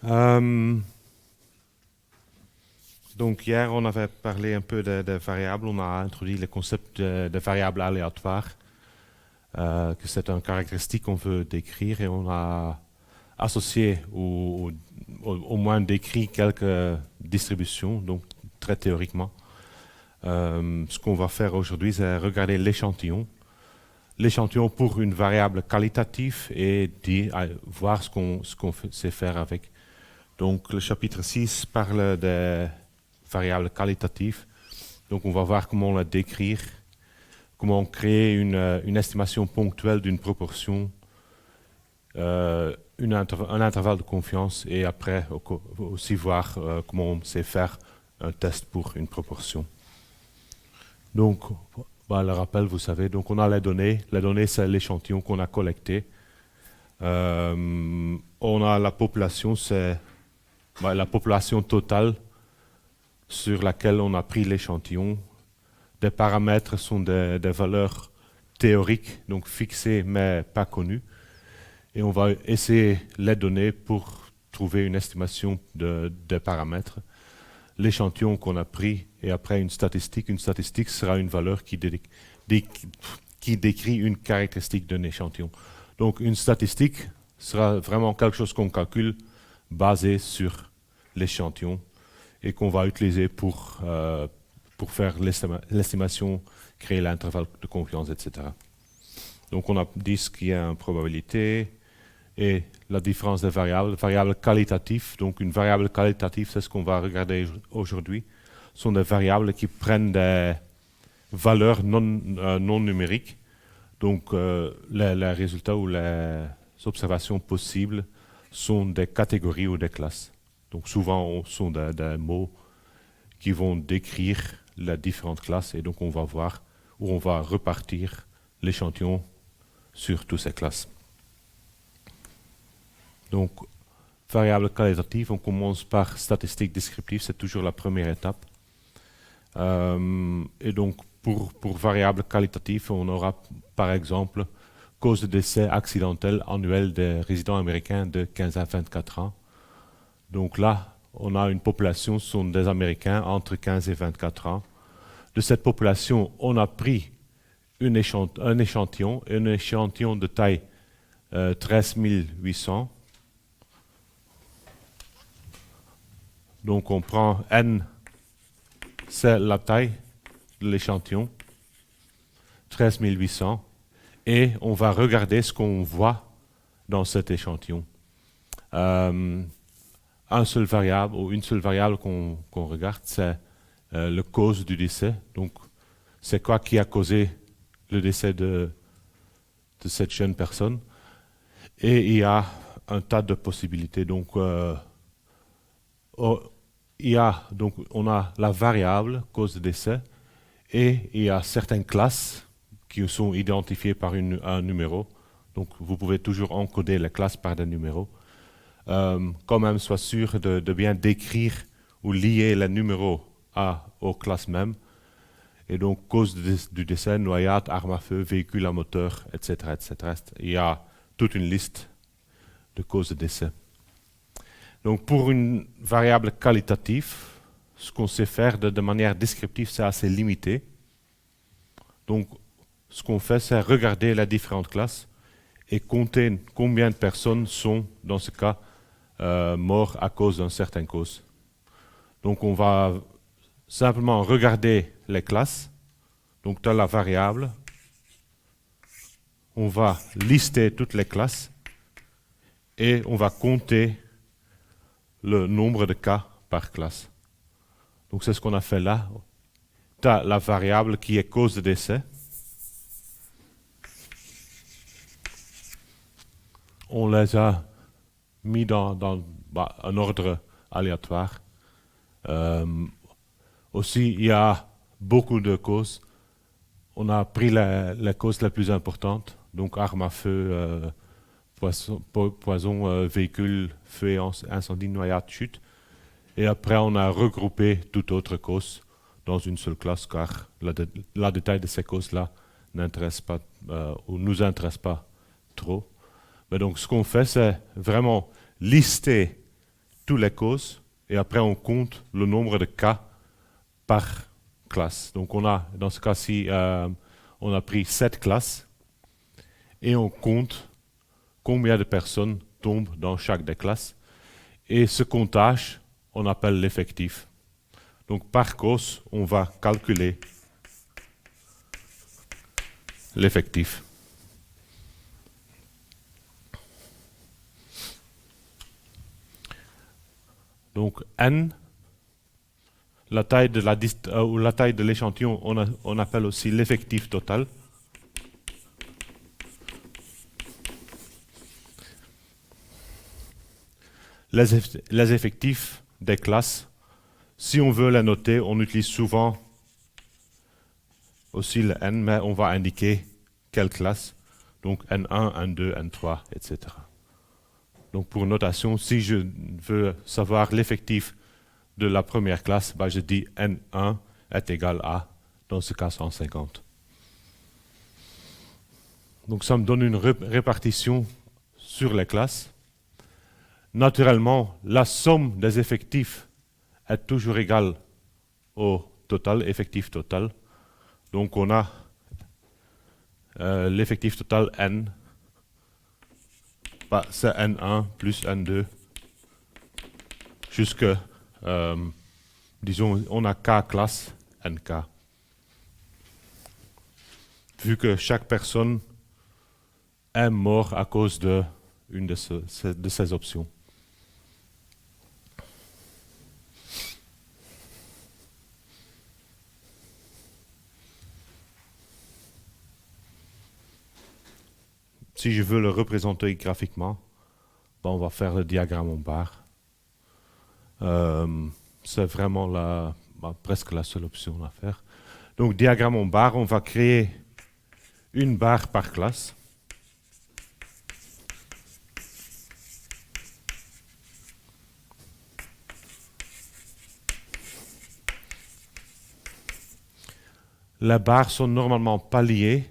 Euh, donc hier, on avait parlé un peu de variables. On a introduit le concept de variables aléatoires, que c'est une caractéristique qu'on veut décrire et on a associé au moins décrit quelques distributions, donc très théoriquement. Ce qu'on va faire aujourd'hui, c'est regarder l'échantillon. L'échantillon pour une variable qualitative et voir ce qu'on sait faire avec. Donc le chapitre 6 parle des variables qualitatives. Donc on va voir comment la décrire, comment créer une estimation ponctuelle d'une proportion, un intervalle de confiance et après aussi voir comment on sait faire un test pour une proportion. Donc, bah, le rappel, vous savez, donc on a les données. Les données, c'est l'échantillon qu'on a collecté. On a la population, c'est la population totale sur laquelle on a pris l'échantillon. Des paramètres sont des valeurs théoriques, donc fixées mais pas connues. Et on va essayer les données pour trouver une estimation des paramètres. L'échantillon qu'on a pris et après une statistique. Une statistique sera une valeur qui décrit une caractéristique d'un échantillon. Donc une statistique sera vraiment quelque chose qu'on calcule basé sur l'échantillon et qu'on va utiliser pour faire l'estimation, créer l'intervalle de confiance, etc. Donc on a dit ce qui est une probabilité et la différence des variables. Variables qualitatives, donc une variable qualitative, c'est ce qu'on va regarder aujourd'hui, sont des variables qui prennent des valeurs non numériques. Donc les résultats ou les observations possibles sont des catégories ou des classes. Donc souvent, ce sont des mots qui vont décrire les différentes classes et donc on va voir où on va repartir l'échantillon sur toutes ces classes. Donc, variable qualitative, on commence par statistique descriptive, c'est toujours la première étape. Et donc, pour variable qualitative, on aura par exemple cause de décès accidentel annuel des résidents américains de 15 à 24 ans. Donc là, on a une population, ce sont des Américains entre 15 et 24 ans. De cette population, on a pris un échantillon de taille 13 800. Donc on prend N, c'est la taille de l'échantillon, 13 800, et on va regarder ce qu'on voit dans cet échantillon. Un seul variable ou une seule variable qu'on regarde, c'est le cause du décès. Donc c'est quoi qui a causé le décès de cette jeune personne. Et il y a un tas de possibilités. Donc on a la variable cause de décès et il y a certaines classes qui sont identifiées par un numéro. Donc vous pouvez toujours encoder les classes par des numéros. Quand même, sois sûr de bien décrire ou lier les numéros aux classes mêmes. Et donc, cause du décès, noyade, arme à feu, véhicule à moteur, etc., etc. Il y a toute une liste de causes de décès. Donc, pour une variable qualitative, ce qu'on sait faire de manière descriptive, c'est assez limité. Donc, ce qu'on fait, c'est regarder les différentes classes et compter combien de personnes sont, dans ce cas, morts à cause d'une certaine cause. Donc, on va simplement regarder les classes. Donc, dans la variable, on va lister toutes les classes et on va compter le nombre de cas par classe. Donc, c'est ce qu'on a fait là. Tu as la variable qui est cause de décès. On les a mis dans un ordre aléatoire. Aussi, il y a beaucoup de causes. On a pris les causes les plus importantes, donc arme à feu, poison, véhicule, feu et incendie, noyade, chute. Et après, on a regroupé toute autre cause dans une seule classe, car la détail de ces causes-là n'intéresse pas ou nous intéresse pas trop. Mais donc, ce qu'on fait, c'est vraiment lister toutes les causes et après on compte le nombre de cas par classe. Donc dans ce cas-ci, on a pris 7 classes et on compte combien de personnes tombent dans chaque des classes. Et ce comptage, on appelle l'effectif. Donc par cause, on va calculer l'effectif. Donc n, la taille de l'échantillon, on appelle aussi l'effectif total. Les effectifs des classes, si on veut les noter, on utilise souvent aussi le n, mais on va indiquer quelle classe. Donc N1, N2, N3, etc. Donc pour notation, si je veux savoir l'effectif de la première classe, bah je dis N1 est égal à, dans ce cas, 150. Donc ça me donne une répartition sur les classes. Naturellement, la somme des effectifs est toujours égale au total, effectif total. Donc on a l'effectif total N, bah, c'est N1 plus N2, jusque, disons, on a K classes, NK. Vu que chaque personne est morte à cause de une de ces options. Si je veux le représenter graphiquement, ben on va faire le diagramme en barre. C'est vraiment presque la seule option à faire. Donc diagramme en barre, on va créer une barre par classe. Les barres sont normalement pas liées.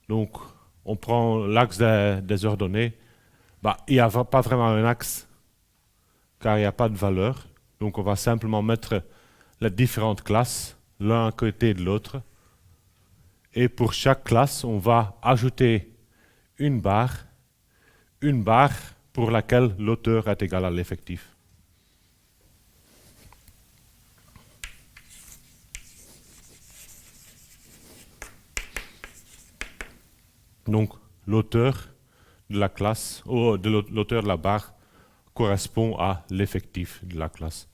Donc on prend l'axe des ordonnées. Bah, il n'y a pas vraiment un axe car il n'y a pas de valeur. Donc on va simplement mettre les différentes classes l'un à côté de l'autre. Et pour chaque classe, on va ajouter une barre pour laquelle l'auteur est égal à l'effectif. Donc l'auteur de la classe, ou de l'auteur de la barre, correspond à l'effectif de la classe.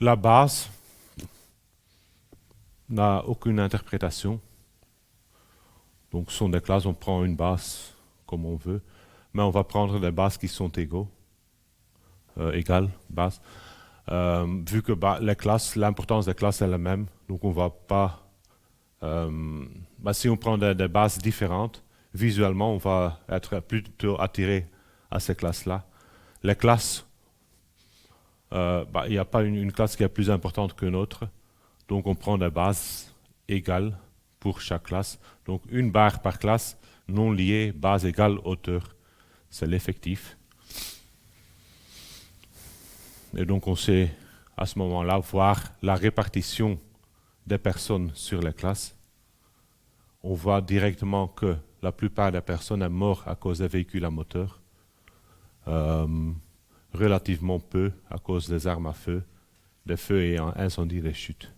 La base n'a aucune interprétation. Donc, ce sont des classes, on prend une base comme on veut, mais on va prendre des bases qui sont égales, bases. Vu que l'importance des classes est la même, donc on va pas. Si on prend des bases différentes, visuellement, on va être plutôt attiré à ces classes-là. Les classes, il n'y a pas une classe qui est plus importante qu'une autre, donc on prend des bases égales pour chaque classe. Donc une barre par classe, non liée, base égale auteur. C'est l'effectif. Et donc on sait à ce moment-là voir la répartition des personnes sur les classes. On voit directement que la plupart des personnes sont mortes à cause des véhicules à moteur. Relativement peu à cause des armes à feu, des feux et incendies, des chutes.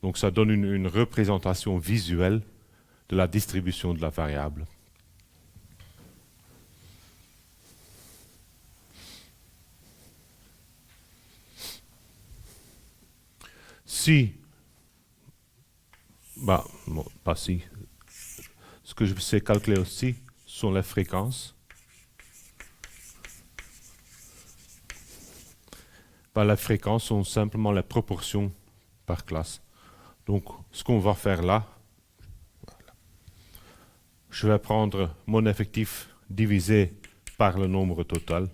Donc ça donne une représentation visuelle de la distribution de la variable. Si, non, pas si. Ce que je sais calculer aussi sont les fréquences. Les fréquences sont simplement les proportions par classe. Donc, ce qu'on va faire là, je vais prendre mon effectif divisé par le nombre total.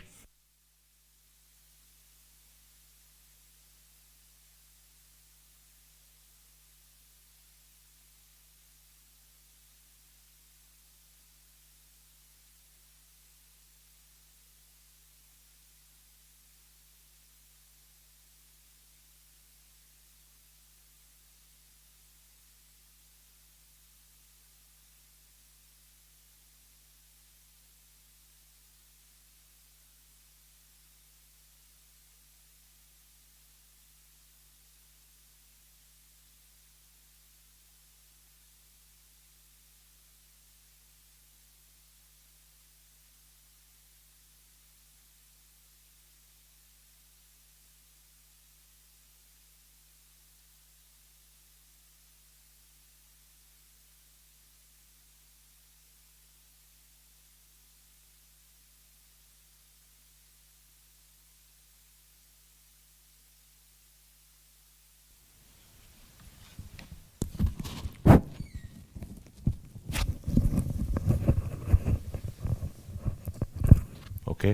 OK,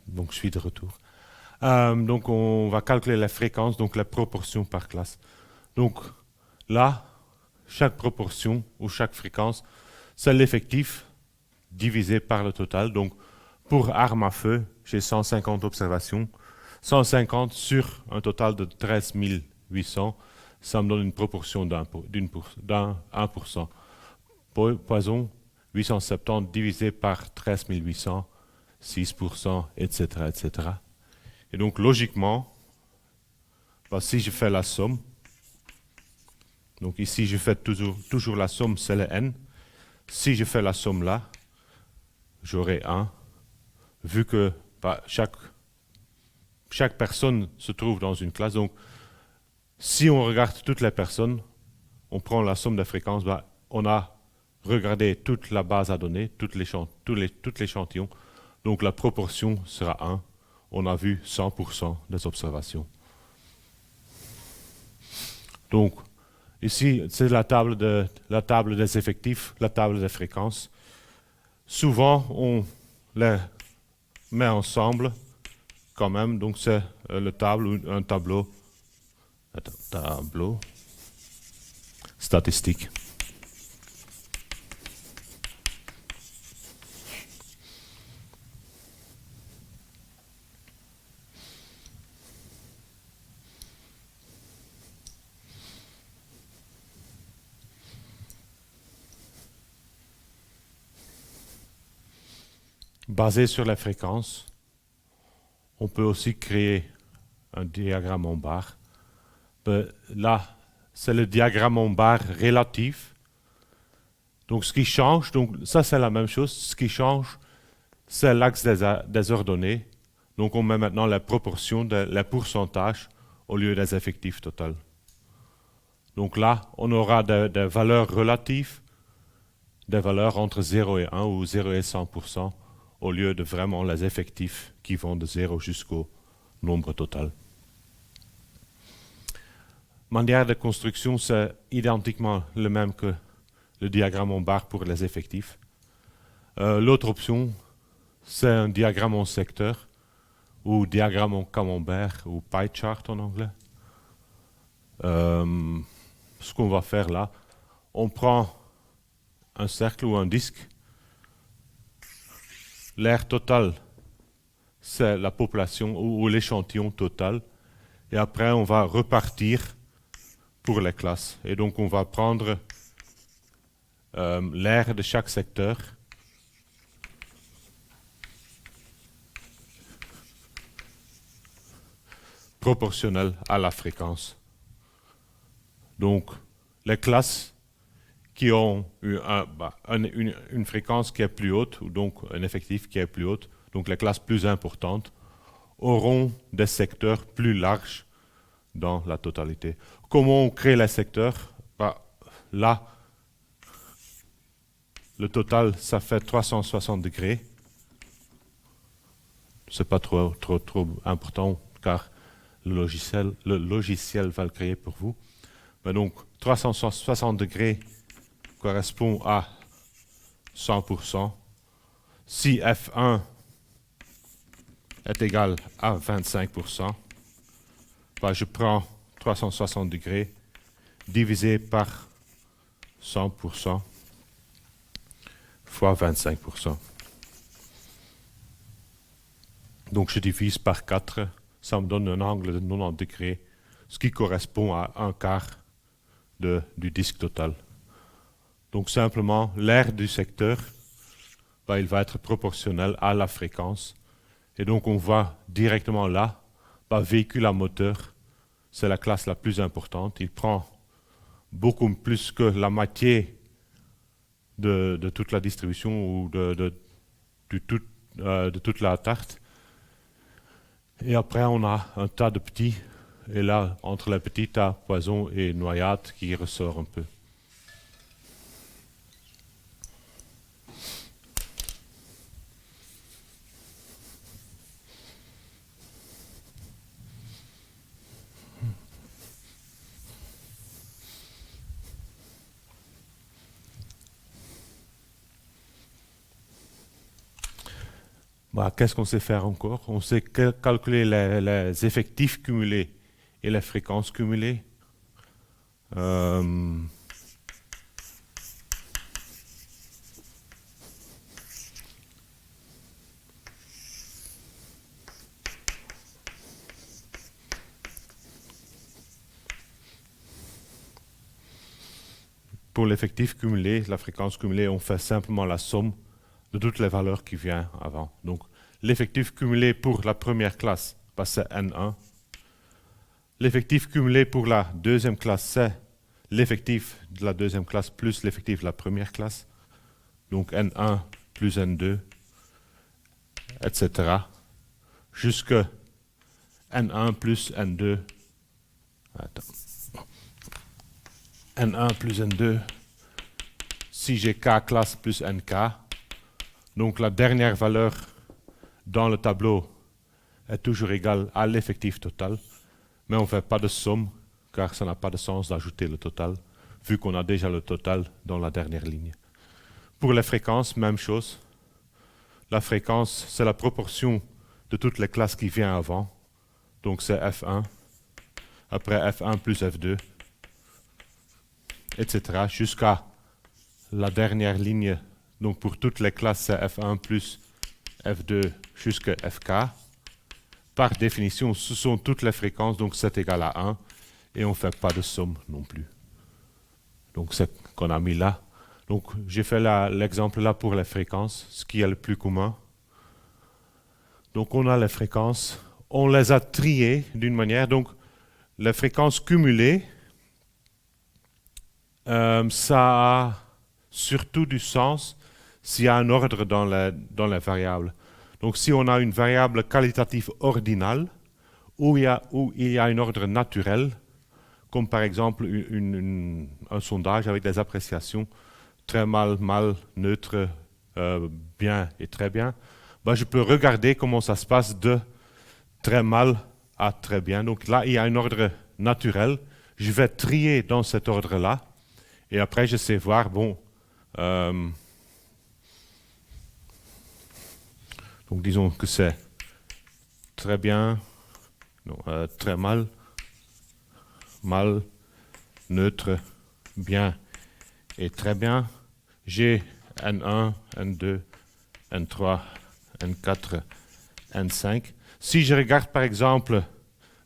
donc je suis de retour. Donc on va calculer la fréquence, donc la proportion par classe. Donc là, chaque proportion ou chaque fréquence, c'est l'effectif divisé par le total. Donc pour arme à feu, j'ai 150 observations. 150 sur un total de 13 800, ça me donne une proportion d'un 1%. Poison, 870 divisé par 13 800, 6%, etc., etc. Et donc, logiquement, si je fais la somme, donc ici, je fais toujours la somme, c'est le n. Si je fais la somme là, j'aurai 1, vu que chaque personne se trouve dans une classe. Donc, si on regarde toutes les personnes, on prend la somme des fréquences, on a regardé toute la base à données, tout l'échantillon. Donc, la proportion sera 1. On a vu 100% des observations. Donc, ici, c'est la table des effectifs, la table des fréquences. Souvent, on les met ensemble quand même. Donc, c'est un tableau statistique. Basé sur la fréquence, on peut aussi créer un diagramme en barre. Là, c'est le diagramme en barre relatif. Donc, ce qui change, donc ça c'est la même chose. Ce qui change, c'est l'axe des ordonnées. Donc, on met maintenant la proportion, les pourcentages au lieu des effectifs totaux. Donc là, on aura des valeurs relatives, des valeurs entre 0 et 1 ou 0 et 100%, au lieu de vraiment les effectifs qui vont de 0 jusqu'au nombre total. Manière de construction, c'est identiquement le même que le diagramme en barre pour les effectifs. L'autre option, c'est un diagramme en secteur, ou diagramme en camembert, ou pie chart en anglais. Ce qu'on va faire là, on prend un cercle ou un disque. L'aire totale, c'est la population ou l'échantillon total. Et après, on va repartir pour les classes. Et donc, on va prendre l'aire de chaque secteur. Proportionnel à la fréquence. Donc, les classes qui ont une fréquence qui est plus haute, ou donc un effectif qui est plus haut, donc les classes plus importantes, auront des secteurs plus larges dans la totalité. Comment on crée les secteurs? Là, le total, ça fait 360 degrés. C'est pas trop important, car le logiciel va le créer pour vous. Mais donc, 360 degrés correspond à 100%. Si F1 est égal à 25%, je prends 360 degrés divisé par 100% fois 25%. Donc je divise par 4, ça me donne un angle de 90 degrés, ce qui correspond à un quart du disque total. Donc simplement, l'aire du secteur, il va être proportionnel à la fréquence. Et donc on va directement là, véhicule à moteur, c'est la classe la plus importante. Il prend beaucoup plus que la moitié de toute la distribution ou de toute la tarte. Et après, on a un tas de petits. Et là, entre les petits, tu as poison et noyade qui ressort un peu. Qu'est-ce qu'on sait faire encore? On sait calculer les effectifs cumulés et les fréquences cumulées. Euh, Pour l'effectif cumulé, la fréquence cumulée, on fait simplement la somme de toutes les valeurs qui viennent avant. Donc, l'effectif cumulé pour la première classe, c'est N1. L'effectif cumulé pour la deuxième classe, c'est l'effectif de la deuxième classe plus l'effectif de la première classe. Donc, N1 plus N2, etc. Jusque N1 plus N2. Attends. N1 plus N2, si j'ai K classe plus NK. Donc la dernière valeur dans le tableau est toujours égale à l'effectif total, mais on ne fait pas de somme, car ça n'a pas de sens d'ajouter le total, vu qu'on a déjà le total dans la dernière ligne. Pour les fréquences, même chose. La fréquence, c'est la proportion de toutes les classes qui viennent avant. Donc c'est F1, après F1 plus F2, etc. jusqu'à la dernière ligne. Donc pour toutes les classes, c'est F1 plus F2 jusqu'à FK. Par définition, ce sont toutes les fréquences, donc c'est égal à 1, et on ne fait pas de somme non plus. Donc c'est qu'on a mis là. Donc j'ai fait l'exemple là pour les fréquences, ce qui est le plus commun. Donc on a les fréquences, on les a triées d'une manière. Donc les fréquences cumulées, ça a surtout du sens s'il y a un ordre dans les variables. Donc si on a une variable qualitative ordinale, où il y a un ordre naturel, comme par exemple un sondage avec des appréciations très mal, neutre, bien et très bien, je peux regarder comment ça se passe de très mal à très bien. Donc là, il y a un ordre naturel. Je vais trier dans cet ordre-là. Et après, je sais voir, donc disons que c'est très bien, non, très mal, neutre, bien et très bien. J'ai N1, N2, N3, N4, N5. Si je regarde par exemple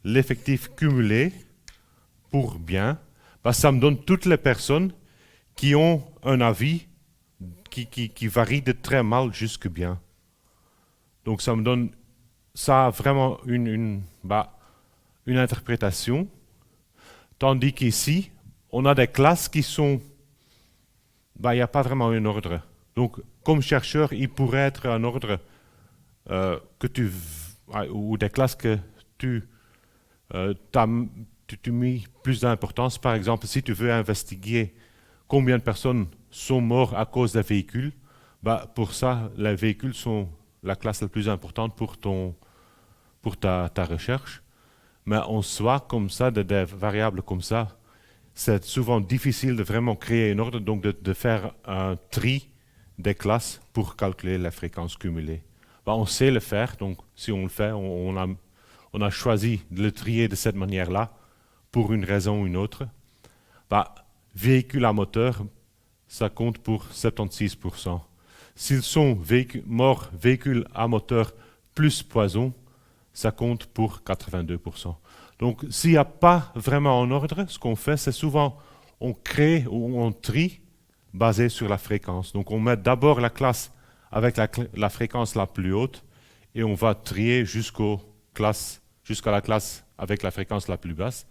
l'effectif cumulé pour bien, ça me donne toutes les personnes qui ont un avis qui varie de très mal jusque bien. Donc ça me donne ça vraiment une interprétation, tandis qu'ici, on a des classes qui sont... il n'y a pas vraiment un ordre. Donc comme chercheur, il pourrait être un ordre ou des classes que tu mis plus d'importance. Par exemple, si tu veux investiguer combien de personnes sont mortes à cause des véhicules, pour ça, les véhicules sont la classe la plus importante pour ta recherche. Mais en soi, comme ça, des variables comme ça, c'est souvent difficile de vraiment créer un ordre, donc de faire un tri des classes pour calculer la fréquence cumulée. On sait le faire, donc si on le fait, on a choisi de le trier de cette manière-là, pour une raison ou une autre. Véhicule à moteur, ça compte pour 76%. S'ils sont morts véhicules à moteur plus poison, ça compte pour 82%. Donc s'il n'y a pas vraiment un ordre, ce qu'on fait, c'est souvent on crée ou on trie basé sur la fréquence. Donc on met d'abord la classe avec la fréquence la plus haute et on va trier jusqu'à la classe avec la fréquence la plus basse.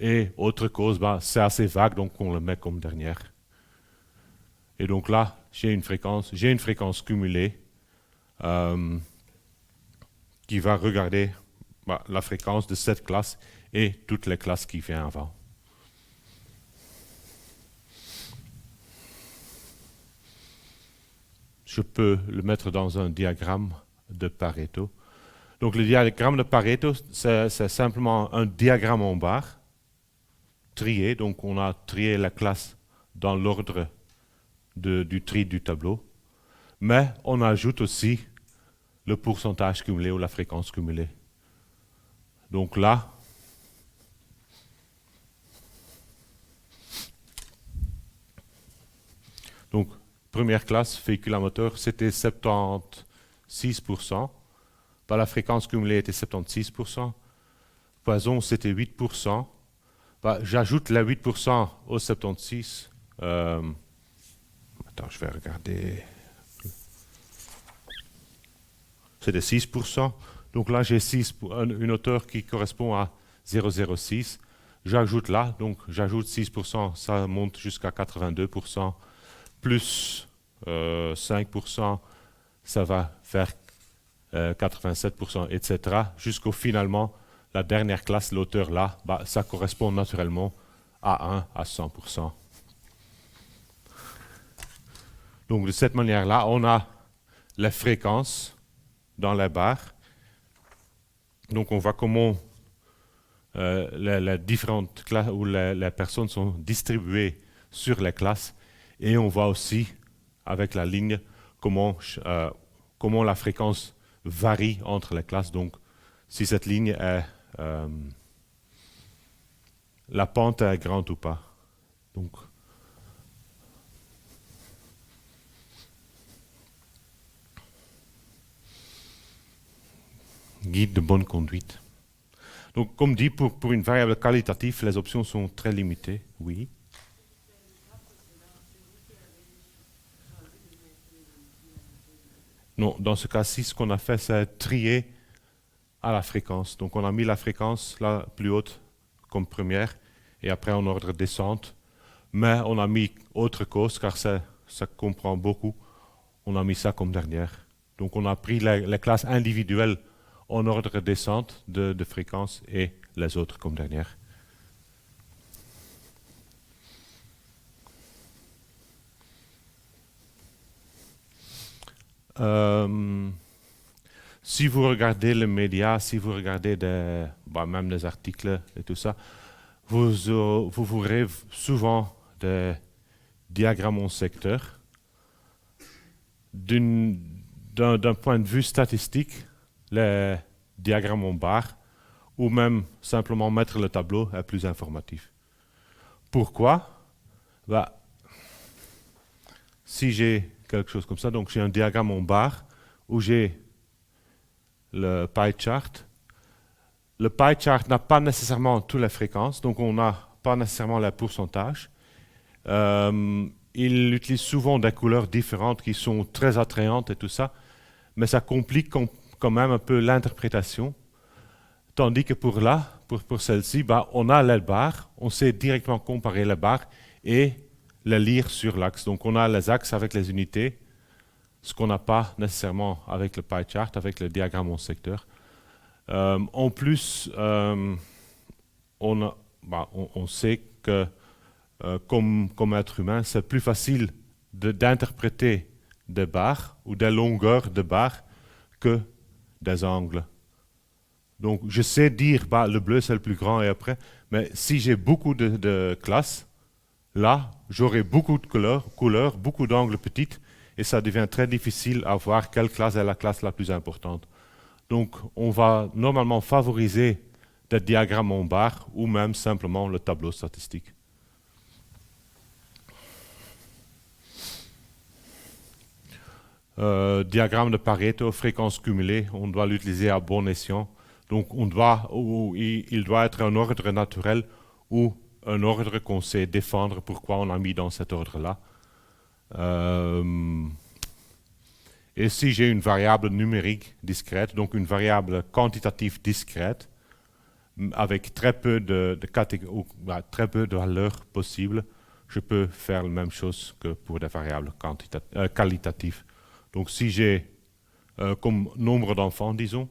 Et autre cause, c'est assez vague, donc on le met comme dernière. Et donc là, j'ai une fréquence cumulée qui va regarder la fréquence de cette classe et toutes les classes qui viennent avant. Je peux le mettre dans un diagramme de Pareto. Donc le diagramme de Pareto, c'est simplement un diagramme en barre, trié. Donc on a trié la classe dans l'ordre du tri du tableau. Mais on ajoute aussi le pourcentage cumulé ou la fréquence cumulée. Donc là, donc première classe, véhicule à moteur, c'était 76%. Bah, la fréquence cumulée était 76%. Poison, c'était 8%. Bah, j'ajoute les 8% au 76. Attends, je vais regarder. C'était 6%. Donc là, j'ai une hauteur qui correspond à 0,06. J'ajoute là, donc j'ajoute 6%, ça monte jusqu'à 82%. Plus 5%, ça va faire 87%, etc. Jusqu'au finalement, la dernière classe, l'auteur là, bah, ça correspond naturellement à 1 à 100%. Donc de cette manière-là, on a les fréquences dans les barres. Donc on voit comment les différentes classes où les personnes sont distribuées sur les classes. Et on voit aussi avec la ligne comment la fréquence varie entre les classes. Donc si cette ligne est la pente est grande ou pas. Donc guide de bonne conduite. Donc, comme dit, pour une variable qualitative, les options sont très limitées, oui. Non, dans ce cas-ci, ce qu'on a fait, c'est trier à la fréquence. Donc, on a mis la fréquence la plus haute comme première, et après en ordre descente. Mais on a mis autre cause, car ça comprend beaucoup. On a mis ça comme dernière. Donc, on a pris les classes individuelles en ordre descente de fréquence et les autres comme dernière. Si vous regardez les médias, si vous regardez même des articles et tout ça, vous verrez souvent des diagrammes en secteur. D'un point de vue statistique, les diagrammes en barre, ou même simplement mettre le tableau est plus informatif. Pourquoi? Bah, si j'ai quelque chose comme ça, donc j'ai un diagramme en barre où j'ai le pie chart. Le pie chart n'a pas nécessairement toutes les fréquences, donc on n'a pas nécessairement les pourcentages. Il utilise souvent des couleurs différentes qui sont très attrayantes et tout ça, mais ça complique quand même un peu l'interprétation. Tandis que pour celle-ci, bah, on a les barres, on sait directement comparer les barres et les lire sur l'axe. Donc on a les axes avec les unités, ce qu'on n'a pas nécessairement avec le pie chart, avec le diagramme en secteur. En plus, on sait que comme être humain, c'est plus facile d'interpréter des barres ou des longueurs de barres que des angles. Donc je sais dire bah, le bleu c'est le plus grand et après, mais si j'ai beaucoup de classes, là j'aurai beaucoup de couleurs, beaucoup d'angles petites et ça devient très difficile à voir quelle classe est la classe la plus importante. Donc on va normalement favoriser des diagrammes en barre ou même simplement le tableau statistique. Diagramme de Pareto, fréquence cumulée, on doit l'utiliser à bon escient. Donc il doit être un ordre naturel ou un ordre qu'on sait défendre, pourquoi on a mis dans cet ordre-là. Et si j'ai une variable numérique discrète, donc une variable quantitative discrète, avec très peu très peu de valeurs possibles, je peux faire la même chose que pour des variables qualitatives. Donc si j'ai comme nombre d'enfants, disons,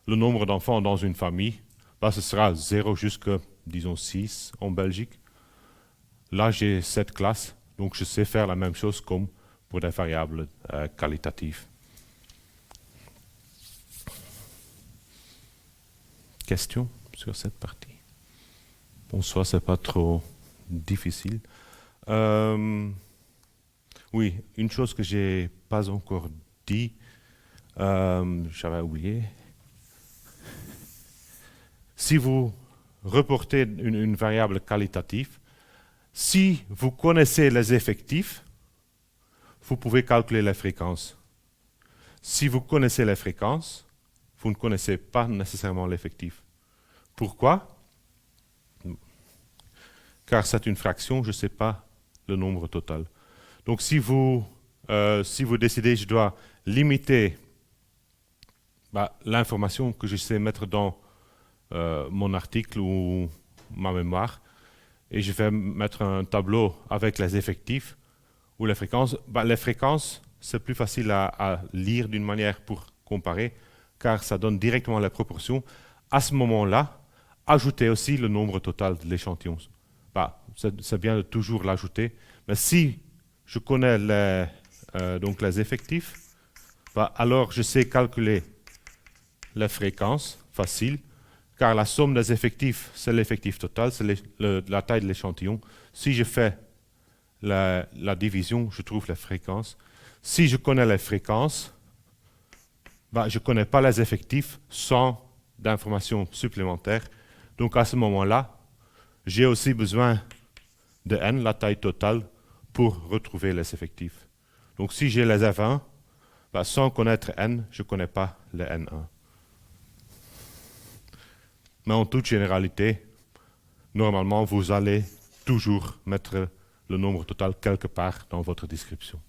le nombre d'enfants dans une famille, bah, ce sera 0 jusqu'à, disons, 6 en Belgique. Là, j'ai 7 classes, donc je sais faire la même chose comme pour des variables qualitatives. Questions sur cette partie? Bon, soit c'est pas trop difficile. Oui, une chose que j'ai pas encore dit, J'avais oublié. Si vous reportez une variable qualitative, si vous connaissez les effectifs, vous pouvez calculer les fréquences. Si vous connaissez les fréquences, vous ne connaissez pas nécessairement l'effectif. Pourquoi? Car c'est une fraction, je ne sais pas le nombre total. Donc si vous décidez, je dois limiter l'information que je sais mettre dans mon article ou ma mémoire, et je vais mettre un tableau avec les effectifs ou les fréquences, c'est plus facile à lire d'une manière pour comparer, car ça donne directement les proportions. À ce moment-là, ajoutez aussi le nombre total de l'échantillon. C'est bien de toujours l'ajouter, mais si je connais donc les effectifs, alors je sais calculer les fréquences, facile, car la somme des effectifs, c'est l'effectif total, c'est la taille de l'échantillon. Si je fais la division, je trouve les fréquences. Si je connais les fréquences, je ne connais pas les effectifs sans d'informations supplémentaires. Donc à ce moment-là, j'ai aussi besoin de n, la taille totale, pour retrouver les effectifs. Donc si j'ai les F1, sans connaître n, je ne connais pas les N1. Mais en toute généralité, normalement, vous allez toujours mettre le nombre total quelque part dans votre description.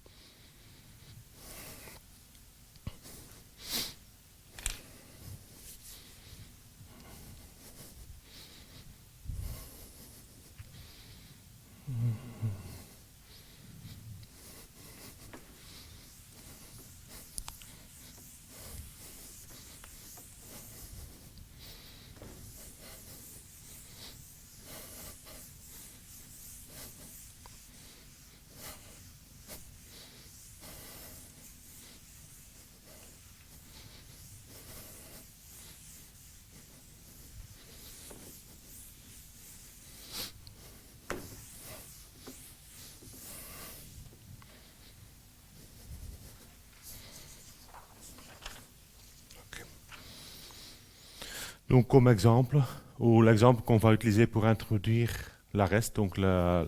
Donc comme exemple, ou l'exemple qu'on va utiliser pour introduire la reste, donc la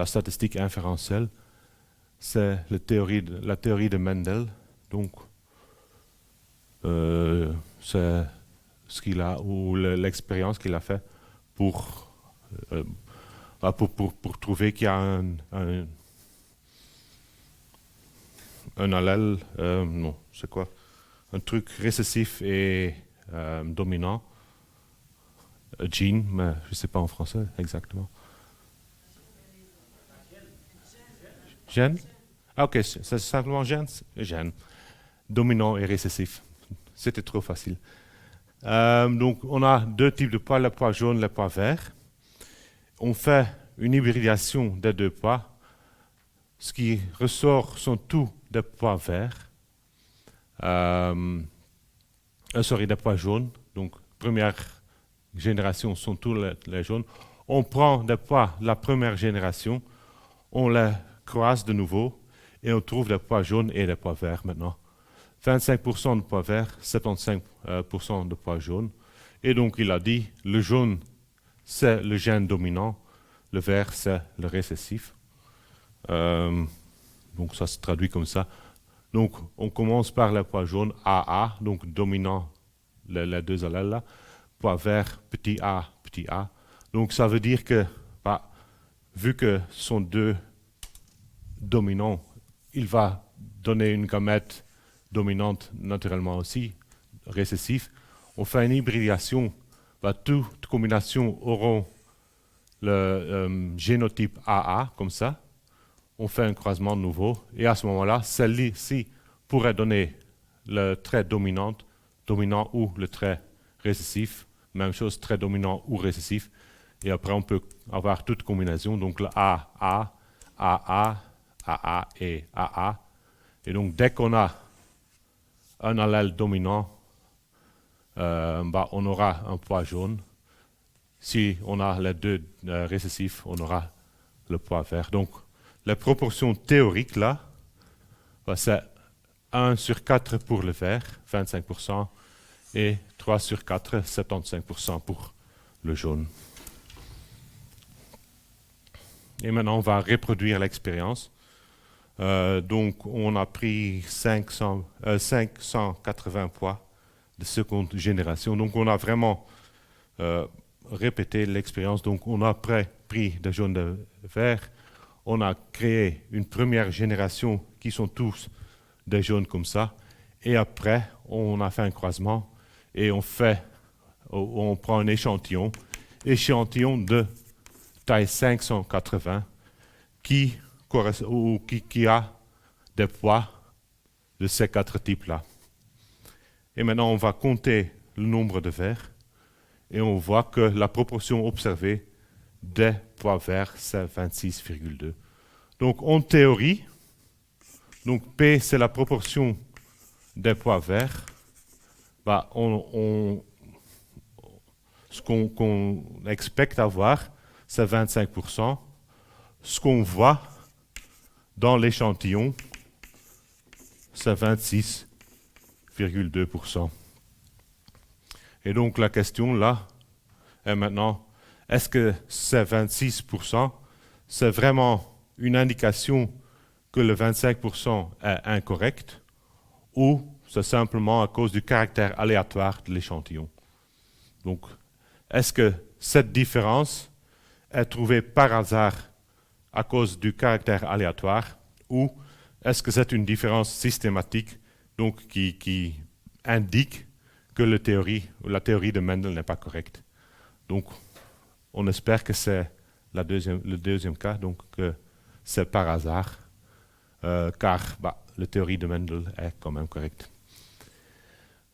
statistique inférentielle, c'est la théorie de Mendel. Donc c'est ce qu'il a, ou l'expérience qu'il a fait pour trouver qu'il y a un allèle, non, c'est quoi? Un truc récessif et dominant, gene, mais je ne sais pas en français exactement. Gène? Ah ok, c'est simplement gène. Dominant et récessif. C'était trop facile. Donc on a deux types de poids, le poids jaune et le poids vert. On fait une hybridation des deux poids. Ce qui ressort sont tous des poids verts. Des poids jaunes. Donc première génération sont tous les jaunes. On prend des poids de la première génération, on les croise de nouveau et on trouve des poids jaunes et des poids verts maintenant. 25% de poids verts, 75% de poids jaunes. Et donc il a dit, le jaune c'est le gène dominant, le vert c'est le récessif. Donc ça se traduit comme ça. Donc on commence par le poids jaune AA, donc dominant les deux allèles là. Poids vert petit a. Donc ça veut dire que, vu que ce sont deux dominants, il va donner une gamète dominante naturellement aussi, récessif. On fait une hybridation, toutes combinations auront le génotype AA, comme ça. On fait un croisement nouveau, et à ce moment-là, celle-ci pourrait donner le trait dominant ou le trait récessif. Même chose, trait dominant ou récessif. Et après, on peut avoir toute combinaison, donc le AA, AA et AA. Et donc, dès qu'on a un allèle dominant, on aura un poids jaune. Si on a les deux récessifs, on aura le poids vert. Donc, la proportion théorique, là, c'est 1 sur 4 pour le vert, 25%, et 3 sur 4, 75% pour le jaune. Et maintenant, on va reproduire l'expérience. Donc, on a pris 580 poids de seconde génération. Donc, on a vraiment répété l'expérience. Donc, on a pris de jaune de vert. On a créé une première génération qui sont tous des jaunes comme ça. Et après, on a fait un croisement et on prend un échantillon de taille 580 qui a des poids de ces 4 types-là. Et maintenant, on va compter le nombre de verts et on voit que la proportion observée des poids verts, c'est 26,2. Donc, en théorie, donc P, c'est la proportion des pois verts. Bah, ce qu'on expecte avoir, c'est 25%. Ce qu'on voit dans l'échantillon, c'est 26,2%. Et donc la question là est maintenant, est-ce que ces 26%, c'est vraiment une indication que le 25% est incorrect ou c'est simplement à cause du caractère aléatoire de l'échantillon? Donc, est-ce que cette différence est trouvée par hasard à cause du caractère aléatoire ou est-ce que c'est une différence systématique donc qui indique que la théorie de Mendel n'est pas correcte? Donc, on espère que c'est le deuxième cas, donc que c'est par hasard, car la théorie de Mendel est quand même correcte.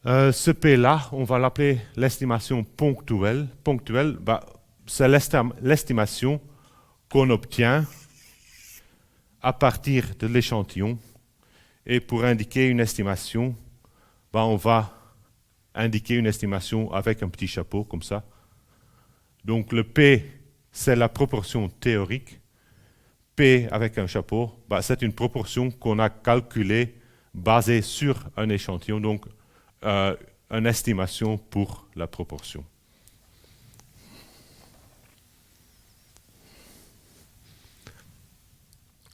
Ce P-là, on va l'appeler l'estimation ponctuelle. Ponctuelle, c'est l'estimation qu'on obtient à partir de l'échantillon. Et pour indiquer une estimation, on va indiquer une estimation avec un petit chapeau, comme ça. Donc le P, c'est la proportion théorique. P avec un chapeau, c'est une proportion qu'on a calculée basée sur un échantillon. Donc, une estimation pour la proportion.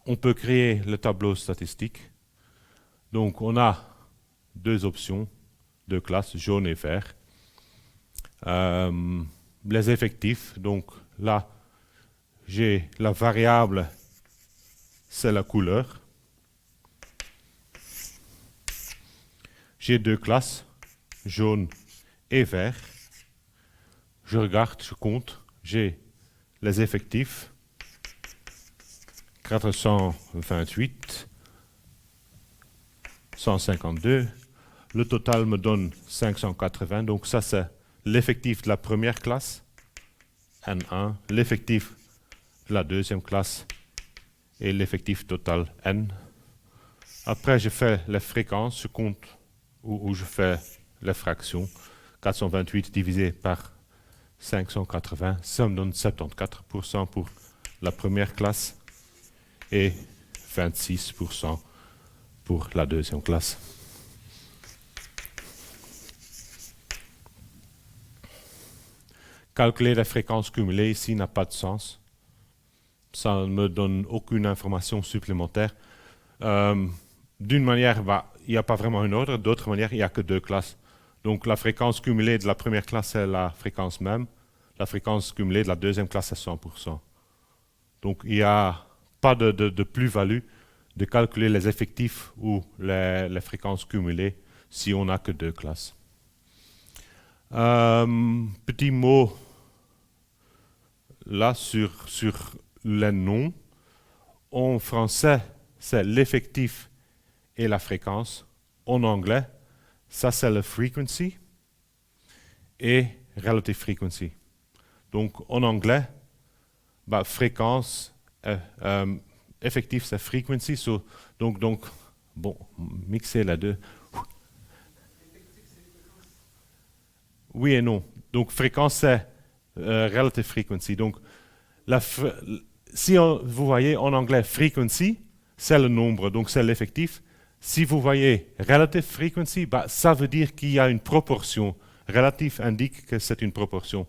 On peut créer le tableau statistique. Donc, on a deux options, deux classes, jaune et vert. Les effectifs, donc là, j'ai la variable, c'est la couleur. J'ai deux classes, jaune et vert. Je regarde, je compte, j'ai les effectifs, 428, 152. Le total me donne 580, donc ça c'est l'effectif de la première classe, N1, l'effectif de la deuxième classe et l'effectif total N. Après, je fais les fréquences, je compte où je fais les fractions. 428 divisé par 580, ça me donne 74% pour la première classe et 26% pour la deuxième classe. Calculer les fréquences cumulées ici n'a pas de sens. Ça ne me donne aucune information supplémentaire. D'une manière, il n'y a pas vraiment une autre. D'autre manière, il n'y a que deux classes. Donc la fréquence cumulée de la première classe est la fréquence même. La fréquence cumulée de la deuxième classe est 100%. Donc il n'y a pas de plus-value de calculer les effectifs ou les fréquences cumulées si on n'a que deux classes. Petit mot là sur les noms. En français, c'est l'effectif et la fréquence. En anglais, ça c'est le frequency et relative frequency. Donc en anglais, fréquence, effectif c'est frequency, donc bon, mixer les deux. Oui et non. Donc fréquence c'est relative frequency. Donc si vous voyez en anglais frequency, c'est le nombre, donc c'est l'effectif. Si vous voyez relative frequency, ça veut dire qu'il y a une proportion. Relative indique que c'est une proportion.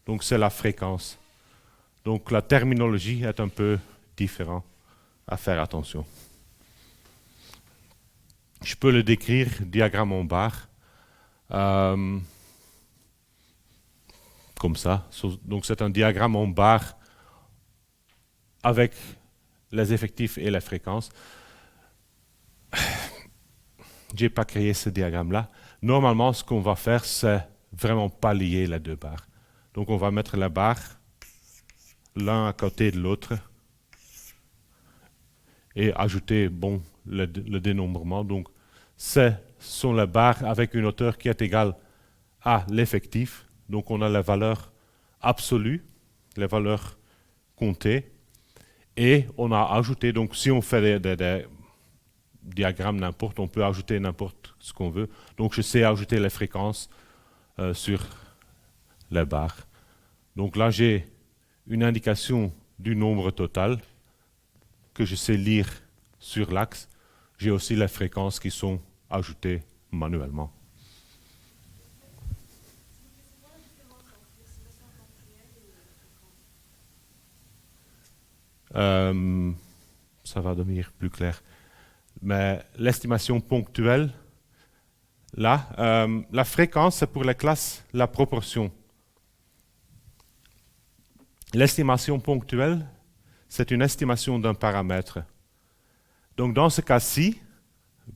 Donc c'est la fréquence. Donc la terminologie est un peu différente, à faire attention. Je peux le décrire, diagramme en barre, comme ça. Donc c'est un diagramme en barre avec les effectifs et les fréquences. Je n'ai pas créé ce diagramme-là. Normalement, ce qu'on va faire, c'est vraiment pas lier les deux barres. Donc on va mettre la barre l'un à côté de l'autre et ajouter le dénombrement. Donc ce sont les barres avec une hauteur qui est égale à l'effectif. Donc on a les valeurs absolues, les valeurs comptées, et on a ajouté, donc si on fait des diagrammes n'importe, on peut ajouter n'importe ce qu'on veut. Donc je sais ajouter les fréquences sur les barres. Donc là j'ai une indication du nombre total que je sais lire sur l'axe. J'ai aussi les fréquences qui sont ajoutées manuellement. Ça va devenir plus clair. Mais l'estimation ponctuelle, là, la fréquence, c'est pour les classes, la proportion. L'estimation ponctuelle, c'est une estimation d'un paramètre. Donc dans ce cas-ci,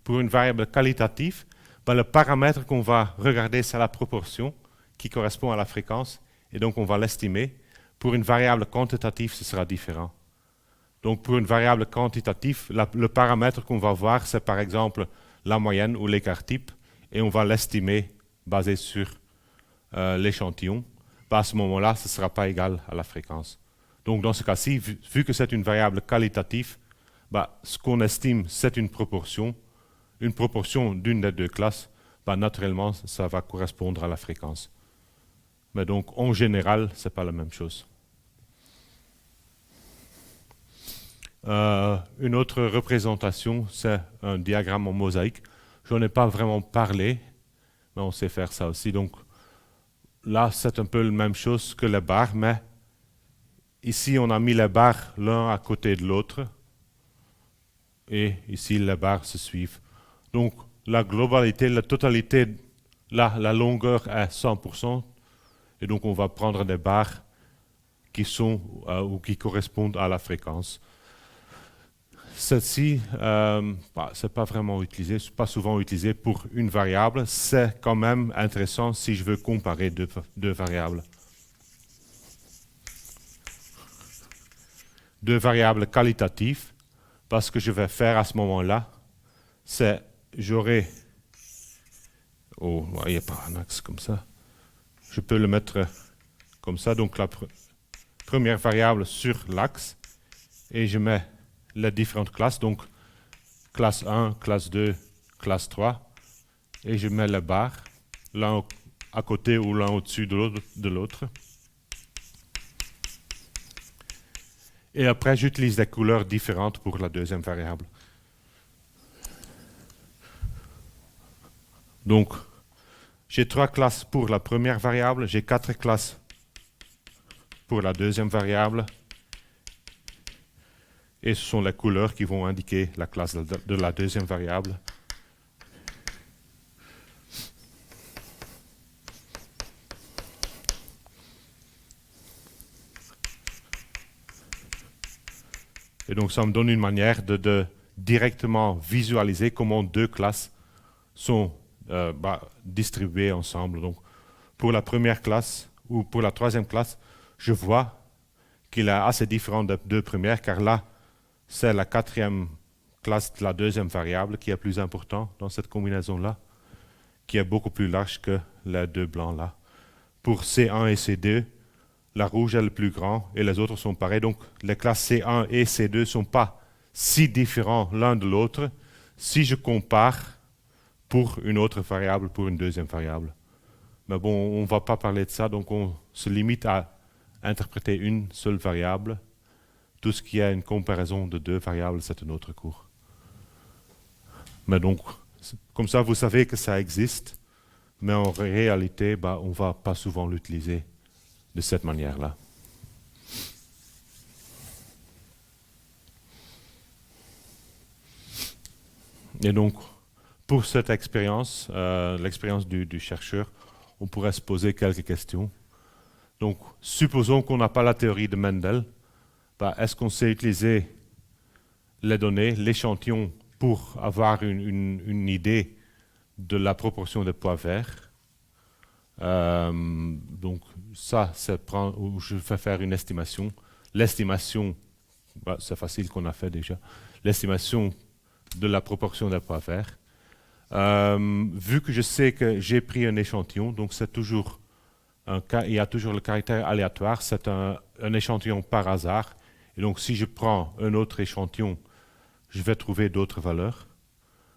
pour une variable qualitative, le paramètre qu'on va regarder, c'est la proportion qui correspond à la fréquence, et donc on va l'estimer. Pour une variable quantitative, ce sera différent. Donc pour une variable quantitative, le paramètre qu'on va voir, c'est par exemple la moyenne ou l'écart type, et on va l'estimer basé sur l'échantillon. À ce moment-là, ce ne sera pas égal à la fréquence. Donc dans ce cas-ci, vu que c'est une variable qualitative, ce qu'on estime, c'est une proportion d'une des deux classes, naturellement, ça va correspondre à la fréquence. Mais donc, en général, ce n'est pas la même chose. Une autre représentation, c'est un diagramme en mosaïque. Je n'en ai pas vraiment parlé, mais on sait faire ça aussi. Donc là, c'est un peu la même chose que les barres, mais ici, on a mis les barres l'un à côté de l'autre. Et ici, les barres se suivent. Donc la globalité, la totalité, là, la longueur est 100%. Et donc on va prendre des barres qui sont ou qui correspondent à la fréquence. Celle-ci, c'est pas vraiment utilisé, c'est pas souvent utilisé pour une variable. C'est quand même intéressant si je veux comparer deux variables. Deux variables qualitatives, parce que je vais faire à ce moment-là, c'est j'aurai, il n'y a pas un axe comme ça, je peux le mettre comme ça, donc la première variable sur l'axe, et je mets les différentes classes, donc classe 1, classe 2, classe 3, et je mets les barres, l'un à côté ou l'un au-dessus de l'autre. Et après, j'utilise des couleurs différentes pour la deuxième variable. Donc, j'ai 3 classes pour la première variable, j'ai 4 classes pour la deuxième variable, et ce sont les couleurs qui vont indiquer la classe de la deuxième variable. Et donc ça me donne une manière de directement visualiser comment deux classes sont distribuées ensemble. Donc pour la première classe ou pour la troisième classe, je vois qu'il est assez différent des deux premières, car là, c'est la quatrième classe de la deuxième variable qui est plus important dans cette combinaison-là, qui est beaucoup plus large que les deux blancs-là. Pour C1 et C2, la rouge est le plus grand et les autres sont pareils. Donc les classes C1 et C2 ne sont pas si différents l'un de l'autre si je compare pour une autre variable, pour une deuxième variable. Mais bon, on ne va pas parler de ça, donc on se limite à interpréter une seule variable. Tout ce qui est une comparaison de deux variables, c'est un autre cours. Mais donc, comme ça, vous savez que ça existe, mais en réalité, on ne va pas souvent l'utiliser de cette manière-là. Et donc, pour cette expérience, l'expérience du chercheur, on pourrait se poser quelques questions. Donc, supposons qu'on n'a pas la théorie de Mendel. Est-ce qu'on sait utiliser les données, l'échantillon, pour avoir une idée de la proportion de pois verts? Donc, ça, où je vais faire une estimation. L'estimation, c'est facile qu'on a fait déjà. L'estimation de la proportion des pois verts. Vu que je sais que j'ai pris un échantillon, donc c'est toujours il y a toujours le caractère aléatoire, c'est un échantillon par hasard. Et donc si je prends un autre échantillon, je vais trouver d'autres valeurs.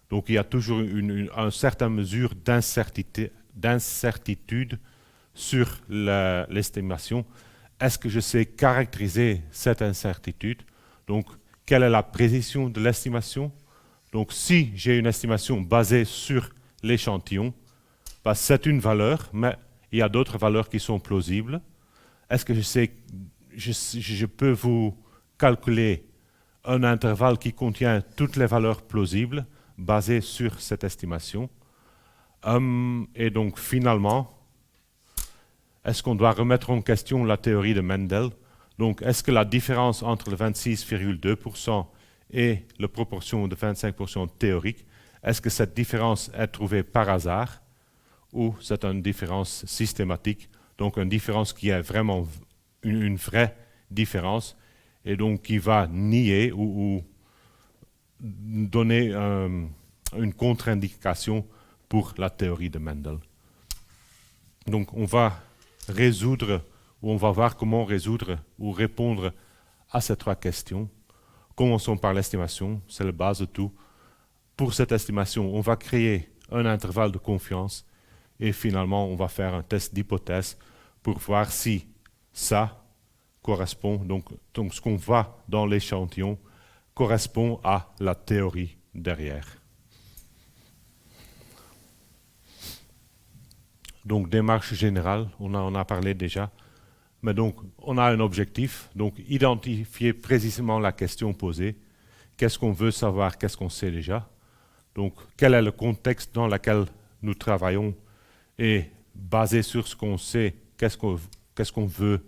Donc il y a toujours une certaine mesure d'incertitude sur l'estimation. Est-ce que je sais caractériser cette incertitude? Donc quelle est la précision de l'estimation? Donc si j'ai une estimation basée sur l'échantillon, c'est une valeur, mais il y a d'autres valeurs qui sont plausibles. Est-ce que je peux vous calculer un intervalle qui contient toutes les valeurs plausibles basées sur cette estimation? Et donc finalement, est-ce qu'on doit remettre en question la théorie de Mendel? Donc est-ce que la différence entre le 26,2% et la proportion de 25% théorique, est-ce que cette différence est trouvée par hasard ou c'est une différence systématique, donc une différence qui est vraiment une vraie différence et donc qui va nier ou donner une contre-indication pour la théorie de Mendel. Donc on va résoudre, ou on va voir comment résoudre ou répondre à ces trois questions. Commençons par l'estimation, c'est la base de tout. Pour cette estimation, on va créer un intervalle de confiance et finalement, on va faire un test d'hypothèse pour voir si ça correspond, donc ce qu'on voit dans l'échantillon correspond à la théorie derrière. Donc, démarche générale, on en a parlé déjà. Mais donc, on a un objectif, donc identifier précisément la question posée. Qu'est-ce qu'on veut savoir, qu'est-ce qu'on sait déjà? Donc, quel est le contexte dans lequel nous travaillons? Et basé sur ce qu'on sait, qu'est-ce qu'on veut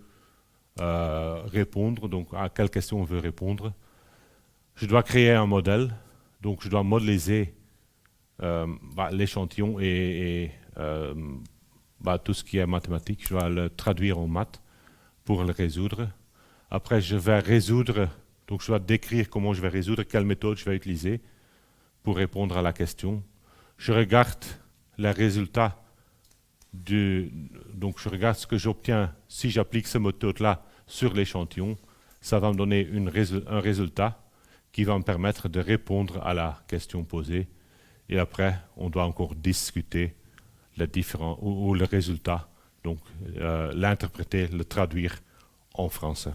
répondre, donc à quelle question on veut répondre. Je dois créer un modèle, donc je dois modéliser l'échantillon et tout ce qui est mathématique, je dois le traduire en maths pour le résoudre. Après, je vais résoudre, donc je dois décrire comment je vais résoudre, quelle méthode je vais utiliser pour répondre à la question. Je regarde les résultats donc je regarde ce que j'obtiens si j'applique cette méthode-là sur l'échantillon. Ça va me donner un résultat qui va me permettre de répondre à la question posée. Et après, on doit encore discuter les différents ou le résultat, donc l'interpréter, le traduire en français.